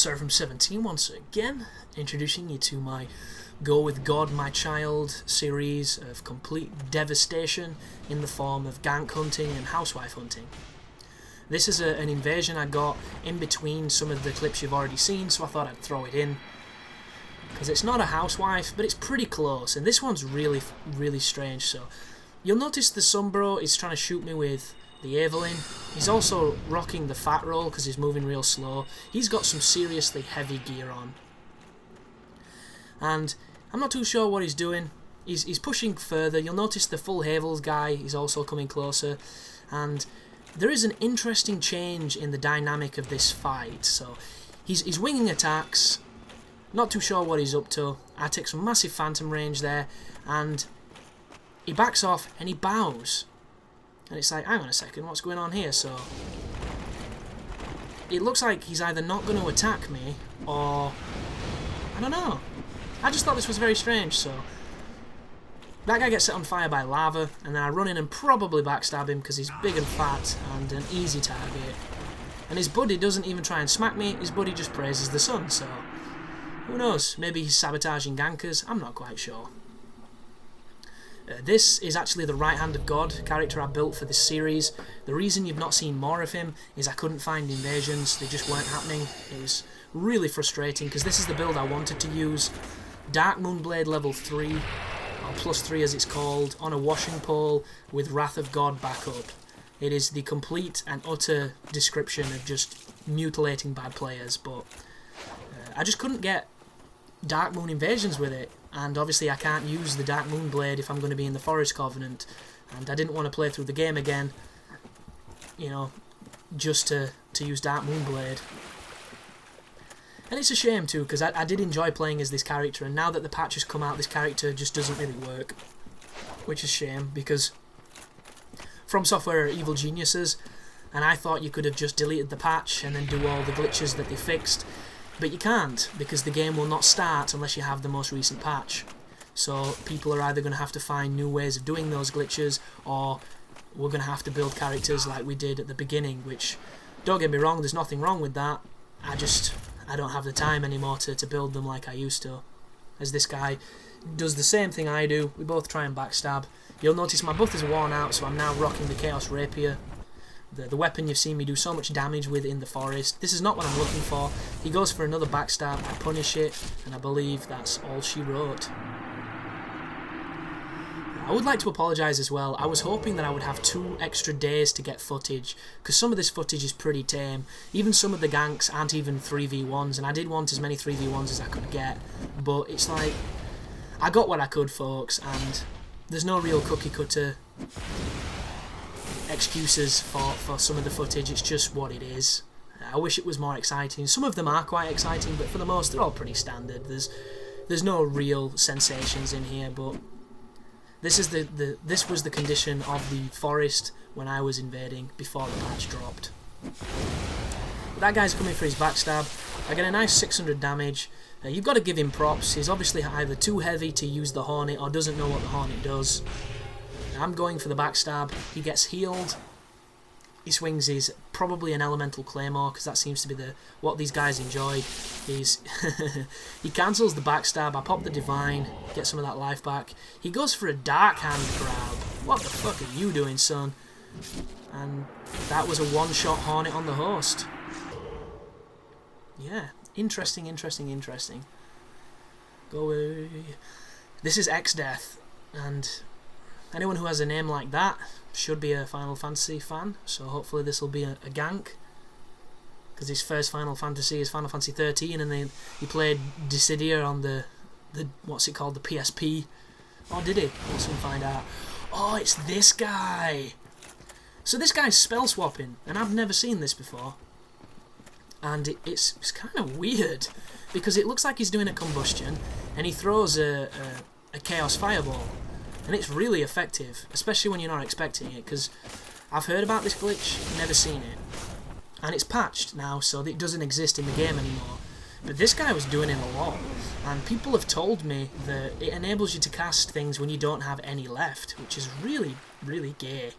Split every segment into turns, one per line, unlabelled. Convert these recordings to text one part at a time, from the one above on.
From 17 once again, introducing you to my Go With God My Child series of complete devastation in the form of gank hunting and housewife hunting. This is an invasion I got in between some of the clips you've already seen, so I thought I'd throw it in. Because it's not a housewife, but it's pretty close, and this one's really strange. So you'll notice the Sombro is trying to shoot me with the Evelyn. He's also rocking the fat roll because he's moving real slow. He's got some seriously heavy gear on. And I'm not too sure what he's doing. He's pushing further. You'll notice the full Havels guy is also coming closer. And there is an interesting change in the dynamic of this fight. So he's winging attacks. Not too sure what he's up to. I take some massive phantom range there. And he backs off and he bows. And it's like, hang on a second, what's going on here? So it looks like he's either not going to attack me, or I don't know. I just thought this was very strange. So that guy gets set on fire by lava, and then I run in and probably backstab him because he's big and fat and an easy target. And his buddy doesn't even try and smack me, his buddy just praises the sun, so who knows, maybe he's sabotaging gankers, I'm not quite sure. This is actually the Right Hand of God character I built for this series. The reason you've not seen more of him is I couldn't find invasions, they just weren't happening. It was really frustrating because this is the build I wanted to use. Dark Moonblade level 3, or +3 as it's called, on a washing pole with Wrath of God backup. It is the complete and utter description of just mutilating bad players, but I just couldn't get Dark Moon invasions with it. And obviously I can't use the Dark Moonblade if I'm going to be in the Forest Covenant, and I didn't want to play through the game again, you know, just to use Dark Moonblade. And it's a shame too, because I did enjoy playing as this character, and now that the patch has come out, this character just doesn't really work, which is a shame, because From Software are evil geniuses, and I thought you could have just deleted the patch and then do all the glitches that they fixed. But you can't, because the game will not start unless you have the most recent patch. So people are either going to have to find new ways of doing those glitches, or we're going to have to build characters like we did at the beginning, which, don't get me wrong, there's nothing wrong with that. I don't have the time anymore to build them like I used to. As this guy does the same thing I do, we both try and backstab. You'll notice my buff is worn out, so I'm now rocking the Chaos Rapier. The weapon you've seen me do so much damage with in the forest. This is not what I'm looking for. He goes for another backstab, I punish it, and I believe that's all she wrote. I would like to apologise as well. I was hoping that I would have 2 extra days to get footage, because some of this footage is pretty tame. Even some of the ganks aren't even 3v1s, and I did want as many 3v1s as I could get, but it's like, I got what I could, folks, and there's no real cookie cutter excuses for some of the footage. It's just what it is. I wish it was more exciting. Some of them are quite exciting, but for the most they're all pretty standard. There's no real sensations in here, but this was the condition of the forest when I was invading before the patch dropped. But that guy's coming for his backstab. I get a nice 600 damage. You've got to give him props. He's obviously either too heavy to use the Hornet or doesn't know what the Hornet does. I'm going for the backstab. He gets healed. He swings his probably an elemental claymore, because that seems to be what these guys enjoy. He cancels the backstab. I pop the divine, get some of that life back. He goes for a dark hand grab. What the fuck are you doing, son? And that was a one-shot Hornet on the host. Yeah, interesting. Go away. This is X-Death, and anyone who has a name like that should be a Final Fantasy fan, so hopefully this will be a gank, because his first Final Fantasy is Final Fantasy 13, and then he played Dissidia on the what's it called, the PSP. Oh, did he? We'll soon find out. Oh, it's this guy! So this guy's spell swapping, and I've never seen this before. And it's kind of weird, because it looks like he's doing a combustion, and he throws a Chaos Fireball. And it's really effective, especially when you're not expecting it, because I've heard about this glitch, never seen it. And it's patched now, so that it doesn't exist in the game anymore. But this guy was doing it a lot, and people have told me that it enables you to cast things when you don't have any left, which is really gay.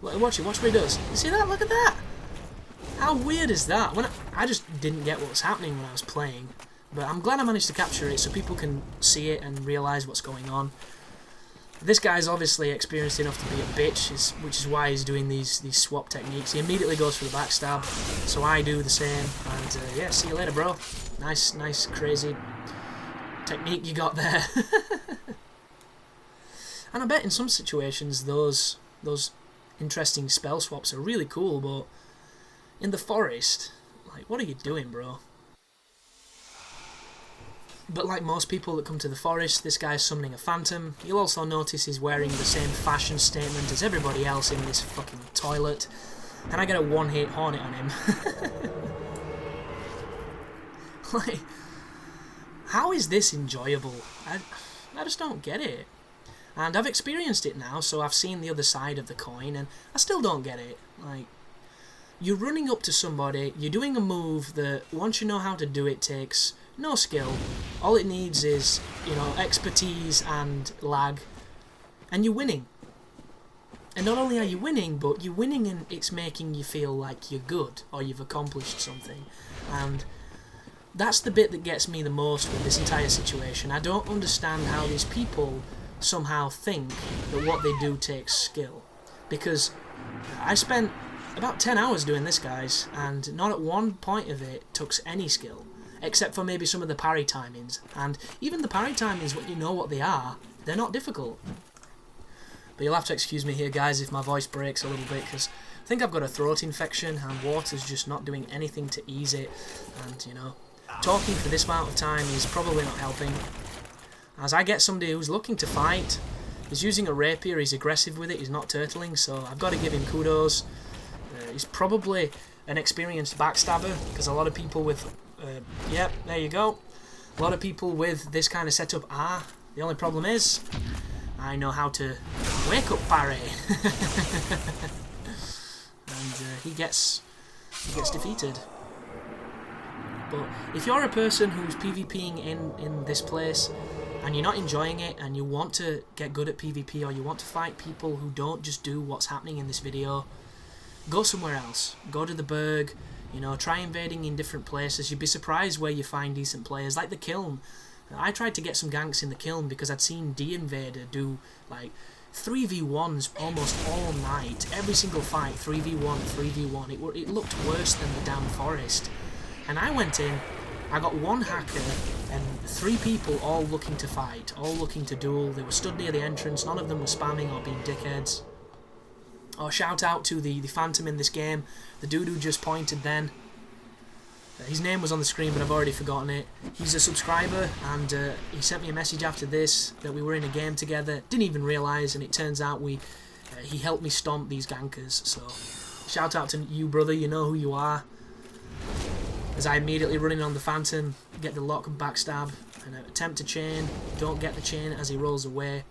Watch it, watch what he does. You see that? Look at that! How weird is that? I just didn't get what was happening when I was playing. But I'm glad I managed to capture it so people can see it and realise what's going on. This guy's obviously experienced enough to be a bitch, which is why he's doing these swap techniques. He immediately goes for the backstab, so I do the same. And yeah, see you later, bro. Nice, crazy technique you got there. And I bet in some situations those interesting spell swaps are really cool, but in the forest, like, what are you doing, bro? But like most people that come to the forest, this guy's summoning a phantom. You'll also notice he's wearing the same fashion statement as everybody else in this fucking toilet. And I get a one-hit hornet on him. Like, how is this enjoyable? I just don't get it. And I've experienced it now, so I've seen the other side of the coin, and I still don't get it. Like, you're running up to somebody, you're doing a move that, once you know how to do it, takes no skill. All it needs is, you know, expertise and lag, and you're winning. And not only are you winning, but you're winning and it's making you feel like you're good, or you've accomplished something. And that's the bit that gets me the most with this entire situation. I don't understand how these people somehow think that what they do takes skill. Because I spent about 10 hours doing this, guys, and not at one point of it took any skill. Except for maybe some of the parry timings. And even the parry timings, when you know what they are, they're not difficult. But you'll have to excuse me here, guys, if my voice breaks a little bit, because I think I've got a throat infection, and water's just not doing anything to ease it. And, you know, talking for this amount of time is probably not helping. As I get somebody who's looking to fight, he's using a rapier, he's aggressive with it, he's not turtling, so I've got to give him kudos. He's probably an experienced backstabber, because a lot of people with... yep, there you go. A lot of people with this kind of setup are. The only problem is, I know how to wake up parry. And he gets defeated. But if you're a person who's PvPing in this place, and you're not enjoying it, and you want to get good at PvP, or you want to fight people who don't just do what's happening in this video, go somewhere else. Go to the Berg. You know, try invading in different places. You'd be surprised where you find decent players, like the Kiln. I tried to get some ganks in the Kiln because I'd seen D-Invader do, like, 3v1s almost all night. Every single fight, 3v1, 3v1. It looked worse than the damn forest. And I went in, I got one hacker, and 3 people all looking to fight, all looking to duel. They were stood near the entrance, none of them were spamming or being dickheads. Oh, shout out to the Phantom in this game, the dude who just pointed then. His name was on the screen, but I've already forgotten it. He's a subscriber, and he sent me a message after this that we were in a game together. Didn't even realise, and it turns out he helped me stomp these gankers. So, shout out to you, brother. You know who you are. As I immediately run in on the Phantom, get the lock and backstab, and attempt to chain. Don't get the chain as he rolls away.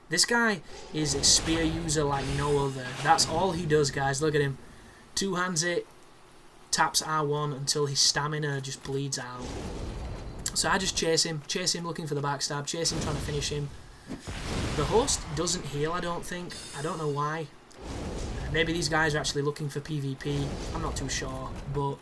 This guy is a spear user like no other. That's all he does, guys. Look at him. Two-hands it, taps R1 until his stamina just bleeds out. So I just chase him looking for the backstab, chase him trying to finish him. The host doesn't heal, I don't think. I don't know why. Maybe these guys are actually looking for PvP. I'm not too sure, but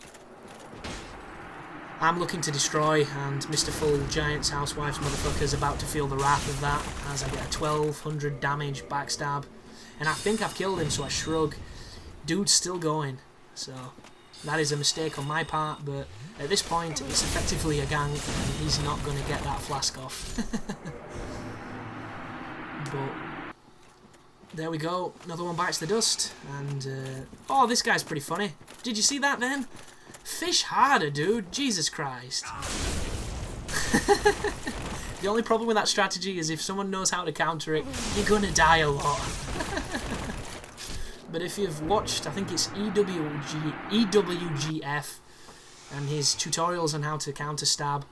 I'm looking to destroy, and Mr. Full Giant's Housewife's motherfucker's about to feel the wrath of that as I get a 1200 damage backstab. And I think I've killed him, so I shrug. Dude's still going, so that is a mistake on my part, but at this point it's effectively a gank, and he's not going to get that flask off. But there we go, another one bites the dust, and oh, this guy's pretty funny. Did you see that then? Fish harder, dude. Jesus Christ. The only problem with that strategy is if someone knows how to counter it, you're gonna die a lot. But if you've watched, I think it's EWGF and his tutorials on how to counter stab,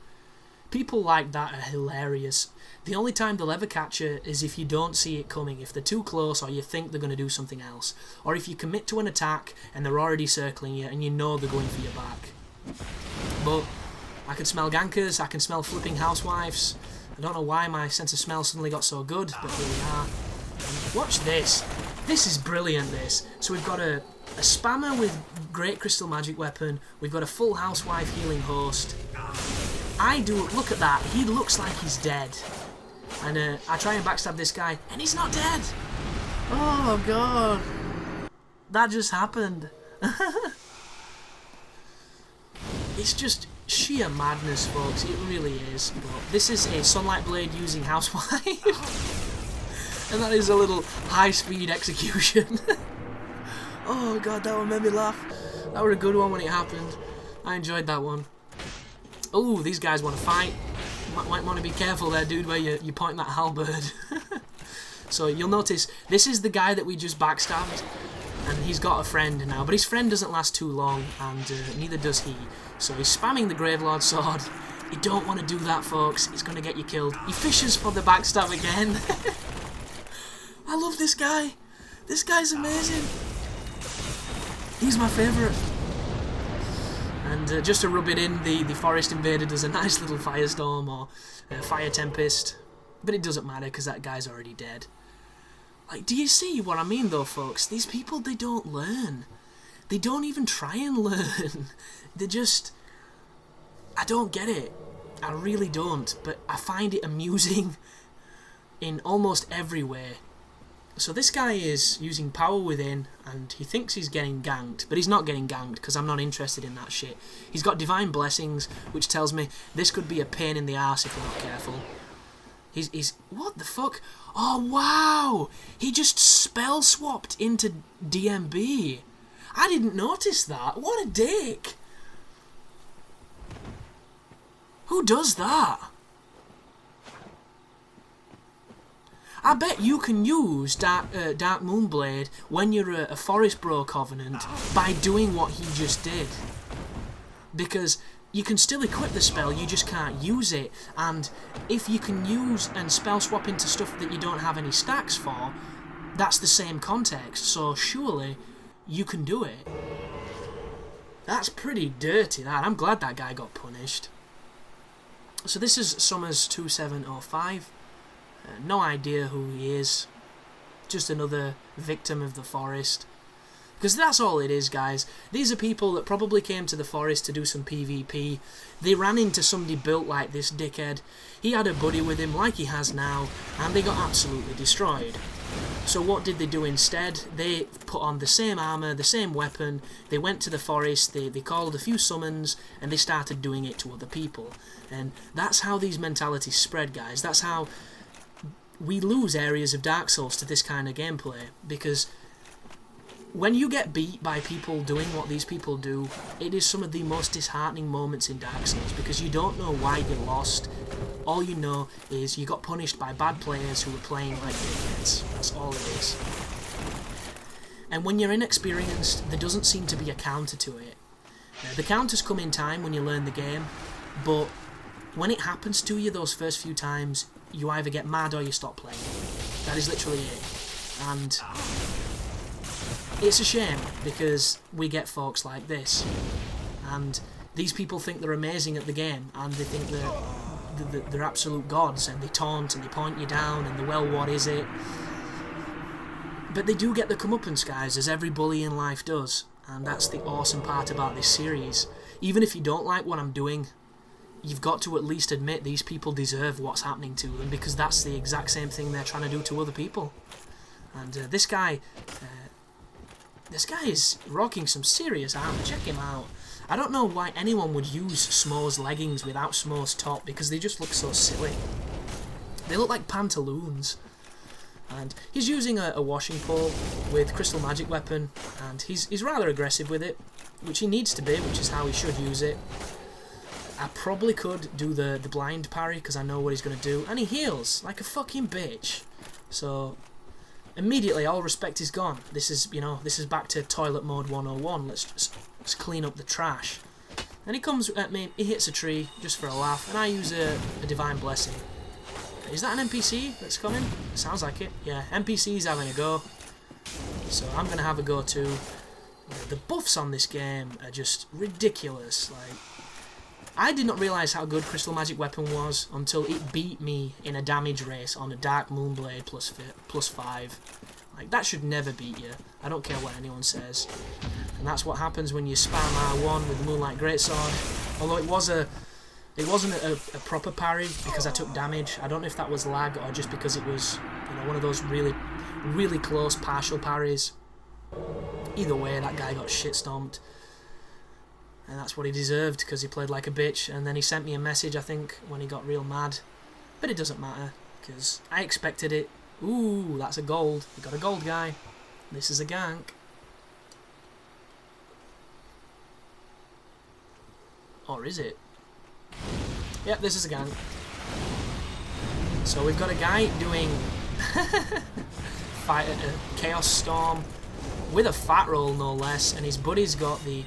people like that are hilarious. The only time they'll ever catch you is if you don't see it coming, if they're too close or you think they're going to do something else. Or if you commit to an attack and they're already circling you and you know they're going for your back. But I can smell gankers, I can smell flipping housewives. I don't know why my sense of smell suddenly got so good, but here we are. And watch this. This is brilliant, this. So we've got a spammer with great crystal magic weapon. We've got a full housewife healing host. Look at that. He looks like he's dead. And I try and backstab this guy, and he's not dead. Oh, God. That just happened. It's just sheer madness, folks. It really is. But this is a Sunlight Blade using housewife. And that is a little high-speed execution. Oh, God, that one made me laugh. That was a good one when it happened. I enjoyed that one. Oh, these guys want to fight. Might want to be careful there, dude, where you point that halberd. So you'll notice, this is the guy that we just backstabbed. And he's got a friend now, but his friend doesn't last too long, and neither does he. So he's spamming the Gravelord sword. You don't want to do that, folks. It's going to get you killed. He fishes for the backstab again. I love this guy. This guy's amazing. He's my favourite. And just to rub it in, the Forest Invader does a nice little firestorm or fire tempest. But it doesn't matter because that guy's already dead. Like, do you see what I mean though, folks? These people, they don't learn. They don't even try and learn. They just... I don't get it. I really don't. But I find it amusing in almost every way. So this guy is using power within, and he thinks he's getting ganked, but he's not getting ganked because I'm not interested in that shit. He's got divine blessings, which tells me this could be a pain in the arse if we're not careful. He's what the fuck? Oh wow! He just spell swapped into DMB. I didn't notice that. What a dick! Who does that? I bet you can use Dark Moonblade when you're a Forest Bro Covenant by doing what he just did. Because you can still equip the spell, you just can't use it. And if you can use and spell swap into stuff that you don't have any stacks for, that's the same context. So surely you can do it. That's pretty dirty, that. I'm glad that guy got punished. So this is Summers 2705. No idea who he is. Just another victim of the forest. Because that's all it is, guys. These are people that probably came to the forest to do some PvP. They ran into somebody built like this dickhead. He had a buddy with him like he has now, and they got absolutely destroyed. So what did they do instead? They put on the same armour, the same weapon, they went to the forest, they called a few summons, and they started doing it to other people. And that's how these mentalities spread, guys. That's how we lose areas of Dark Souls to this kind of gameplay, because when you get beat by people doing what these people do, it is some of the most disheartening moments in Dark Souls, because you don't know why you lost. All you know is you got punished by bad players who were playing like dickheads. That's all it is. And when you're inexperienced, there doesn't seem to be a counter to it. The counters come in time when you learn the game, but when it happens to you those first few times, you either get mad or you stop playing. That is literally it. And it's a shame, because we get folks like this. And these people think they're amazing at the game, and they think they're absolute gods, and they taunt and they point you down, and well, what is it? But they do get the comeuppance, guys, as every bully in life does. And that's the awesome part about this series. Even if you don't like what I'm doing, you've got to at least admit these people deserve what's happening to them, because that's the exact same thing they're trying to do to other people. And this guy is rocking some serious armor. Check him out. I don't know why anyone would use Smo's leggings without Smo's top, because they just look so silly. They look like pantaloons. And he's using a washing pole with crystal magic weapon, and he's rather aggressive with it, which he needs to be, which is how he should use it. I probably could do the blind parry, because I know what he's going to do, and he heals like a fucking bitch. So immediately all respect is gone. This is, you know, this is back to toilet mode 101. Let's clean up the trash. And he comes at me, he hits a tree just for a laugh, and I use a divine blessing. Is that an NPC that's coming? Sounds like it. Yeah, NPC's having a go. So I'm going to have a go too. The buffs on this game are just ridiculous. Like, I did not realise how good Crystal Magic Weapon was until it beat me in a damage race on a Dark Moonblade plus 5. Like, that should never beat you. I don't care what anyone says. And that's what happens when you spam R1 with the Moonlight Greatsword. Although it wasn't a proper parry because I took damage. I don't know if that was lag or just because it was, you know, one of those really, really close partial parries. Either way, that guy got shit stomped. And that's what he deserved because he played like a bitch. And then he sent me a message, I think, when he got real mad. But it doesn't matter because I expected it. Ooh, that's a gold. We got a gold guy. This is a gank. Or is it? Yep, this is a gank. So we've got a guy doing fight at a Chaos Storm with a fat roll, no less, and his buddy's got the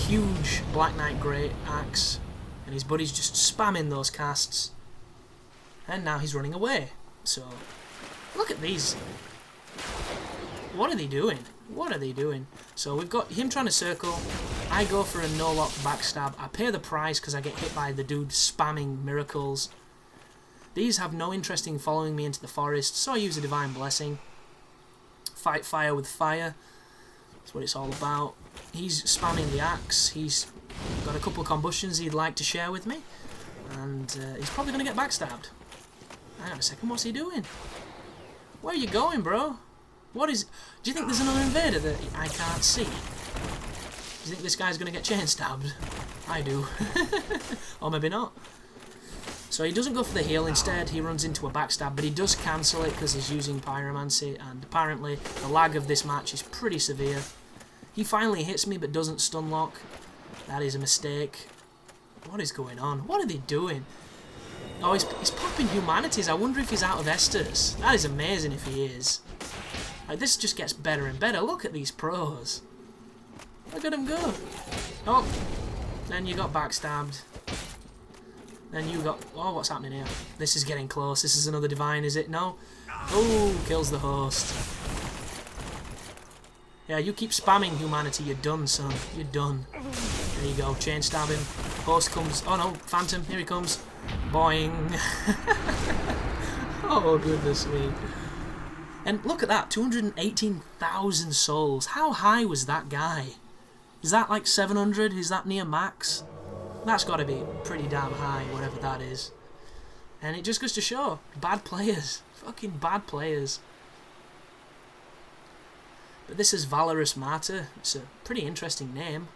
huge Black Knight Great Axe, and his buddy's just spamming those casts, and now he's running away. So look at these. What are they doing? What are they doing? So we've got him trying to circle. I go for a no-lock backstab. I pay the price because I get hit by the dude spamming miracles. These have no interest in following me into the forest, so I use a Divine Blessing. Fight fire with fire. That's what it's all about. He's spamming the axe. He's got a couple of combustions he'd like to share with me. And he's probably going to get backstabbed. Hang on a second, what's he doing? Where are you going, bro? What is... Do you think there's another invader that I can't see? Do you think this guy's going to get chain stabbed? I do. Or maybe not. So he doesn't go for the heal, instead he runs into a backstab, but he does cancel it because he's using Pyromancy, and apparently the lag of this match is pretty severe. He finally hits me but doesn't stun lock. That is a mistake. What is going on? What are they doing? Oh, he's popping humanities. I wonder if he's out of Estus. That is amazing if he is. Like, this just gets better and better. Look at these pros. Look at him go. Oh, then you got backstabbed. Then you got... Oh, what's happening here? This is getting close. This is another divine, is it? No? Oh, kills the host. Yeah, you keep spamming humanity, you're done, son. You're done. There you go. Chain stab him. Host comes... Oh, no. Phantom. Here he comes. Boing. Oh, goodness me. And look at that. 218,000 souls. How high was that guy? Is that like 700? Is that near max? That's got to be pretty damn high, whatever that is. And it just goes to show, bad players. Fucking bad players. But this is Valorous Martyr. It's a pretty interesting name.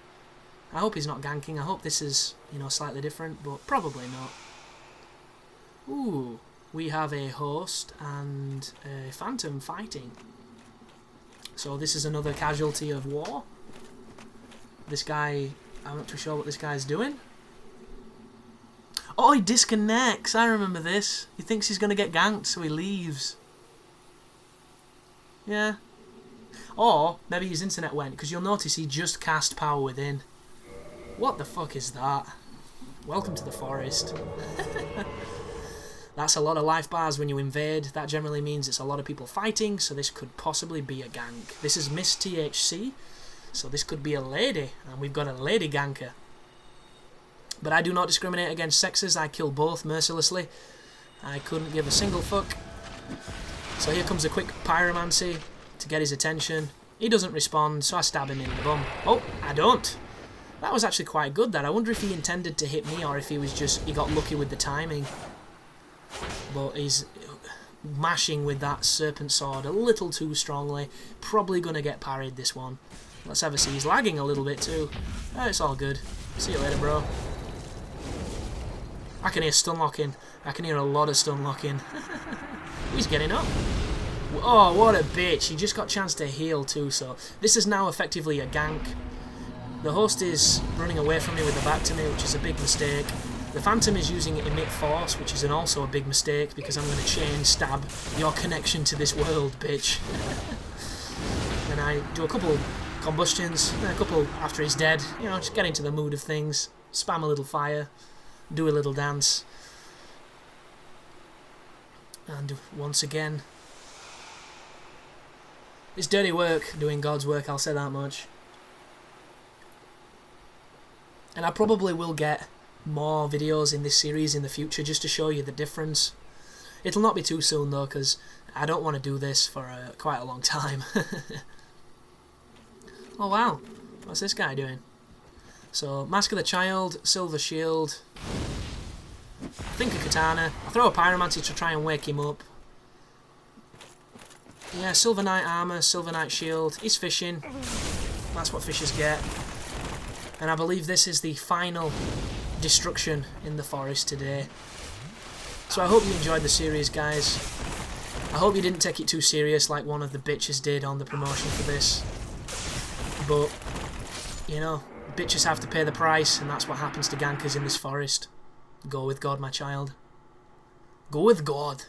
I hope he's not ganking. I hope this is, you know, slightly different, but probably not. Ooh, we have a host and a phantom fighting. So this is another casualty of war. This guy, I'm not too sure what this guy's doing. Oh, he disconnects. I remember this. He thinks he's going to get ganked, so he leaves. Yeah. Or maybe his internet went, because you'll notice he just cast Power Within. What the fuck is that? Welcome to the forest. That's a lot of life bars when you invade. That generally means it's a lot of people fighting, so this could possibly be a gank. This is Miss THC, so this could be a lady, and we've got a lady ganker. But I do not discriminate against sexes. I kill both mercilessly. I couldn't give a single fuck. So here comes a quick pyromancy to get his attention. He doesn't respond, so I stab him in the bum. Oh, I don't. That was actually quite good, that. I wonder if he intended to hit me or if he was just... He got lucky with the timing. But he's mashing with that serpent sword a little too strongly. Probably going to get parried, this one. Let's have a see. He's lagging a little bit too. Oh, it's all good. See you later, bro. I can hear stun locking. I can hear a lot of stun locking. He's getting up. Oh, what a bitch. He just got a chance to heal too, so this is now effectively a gank. The host is running away from me with the back to me, which is a big mistake. The Phantom is using Emit Force, which is also a big mistake, because I'm going to chain stab your connection to this world, bitch. And I do a couple combustions, and a couple after he's dead. You know, just get into the mood of things. Spam a little fire. Do a little dance. And once again, it's dirty work doing God's work, I'll say that much. And I probably will get more videos in this series in the future just to show you the difference. It'll not be too soon though, because I don't want to do this for quite a long time. Oh wow, what's this guy doing? So, Mask of the Child, Silver Shield, I think a Katana. I throw a Pyromancy to try and wake him up. Yeah, Silver Knight Armour, Silver Knight Shield. He's fishing. That's what fishers get. And I believe this is the final destruction in the forest today. So I hope you enjoyed the series, guys. I hope you didn't take it too serious like one of the bitches did on the promotion for this. But, you know, bitches have to pay the price, and that's what happens to gankers in this forest. Go with God, my child. Go with God.